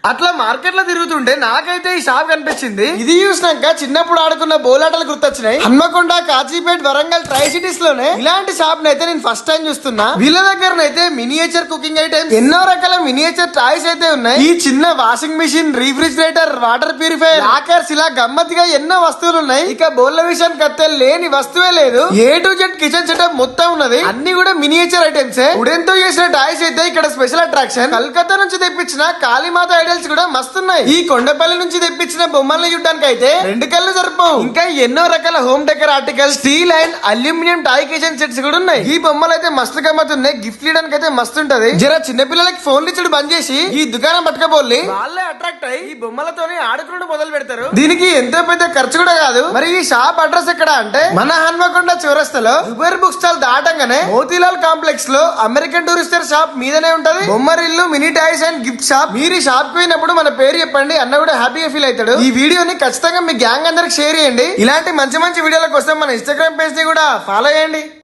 అట్లా మార్కెట్ లో తిరుగుతుంటే నాకైతే ఈ షాప్ కనిపించింది. ఇది చూసినాక చిన్నప్పుడు ఆడుకున్న బోలాటలు గుర్తొచ్చినాయి. హన్మకొండ, కాజీపేట్, వరంగల్ ట్రై సిటీస్ లోనే ఇలాంటి షాప్ నైతే నేను ఫస్ట్ టైం చూస్తున్నా. వీళ్ళ దగ్గరనైతే మినియేచర్ కుకింగ్ ఐటమ్స్, ఎన్నో రకాల మినియేచర్ టాయ్స్ అయితే ఉన్నాయి. ఈ చిన్న washing machine, refrigerator, water purifier, lockers, ఇలా గమ్మత్తుగా ఎన్నో వస్తువులు ఉన్నాయి. ఇక బోల్ల విషయానికి కత్తే లేని వస్తువే లేదు. A to Z kitchen setup మొత్తం ఉన్నది. అన్ని కూడా మినియేచర్ ఐటమ్స్. ఉడెన్ తో చేసిన టాయ్స్ అయితే ఇక్కడ స్పెషల్ అట్రాక్షన్. కలకత్తా నుంచి తెప్పించిన కాళీమాత ఐడల్స్ కూడా మస్తున్నాయి. ఈ కొండపల్లి నుంచి తెప్పించిన బొమ్మల్ని చూడడానికి అయితే రెండు కళ్ళు సరిపోవు. ఇంకా ఎన్నో రకాల home decor articles, steel and aluminium toy kitchen sets కూడా ఉన్నాయి. ఈ బొమ్మలు అయితే మస్తు గమ్మతున్నాయి. గిఫ్ట్ ఇవ్వడానికి అయితే మస్తు ఉంటది. జర చిన్నపిల్లలకి ఫోన్లు ఇచ్చుడు బంద్ చేసి ఈ దుకాణం పట్టుకపోలి వాళ్ళే అట్రాక్ట్ అయ్యి ఈ బొమ్మలతోనే ఆడుకుని మొదలు పెడతారు. దీనికి ఎంతో పెద్ద ఖర్చు కూడా కాదు. మరి ఈ షాప్ అడ్రస్ ఎక్కడ అంటే మన హన్మకొండ చౌరస్తాలో జుబేర్ బుక్ స్టాల్ దాటంగానే మోతీలాల్ కాంప్లెక్స్ లో అమెరికన్ టూరిస్టర్ షాప్ మీదనే ఉంటది Bommarillu mini toys and gift shop. మీరు ఈ షాప్ కి పోయినప్పుడు మన పేరు చెప్పండి, అన్న కూడా హ్యాపీగా ఫీల్ అవుతాడు. ఈ వీడియోని ఖచ్చితంగా మీ గ్యాంగ్ అందరికి షేర్ చేయండి. ఇలాంటి మంచి మంచి వీడియోల కోసం మన ఇన్స్టాగ్రామ్ పేజ్ ని కూడా ఫాలో చేయండి.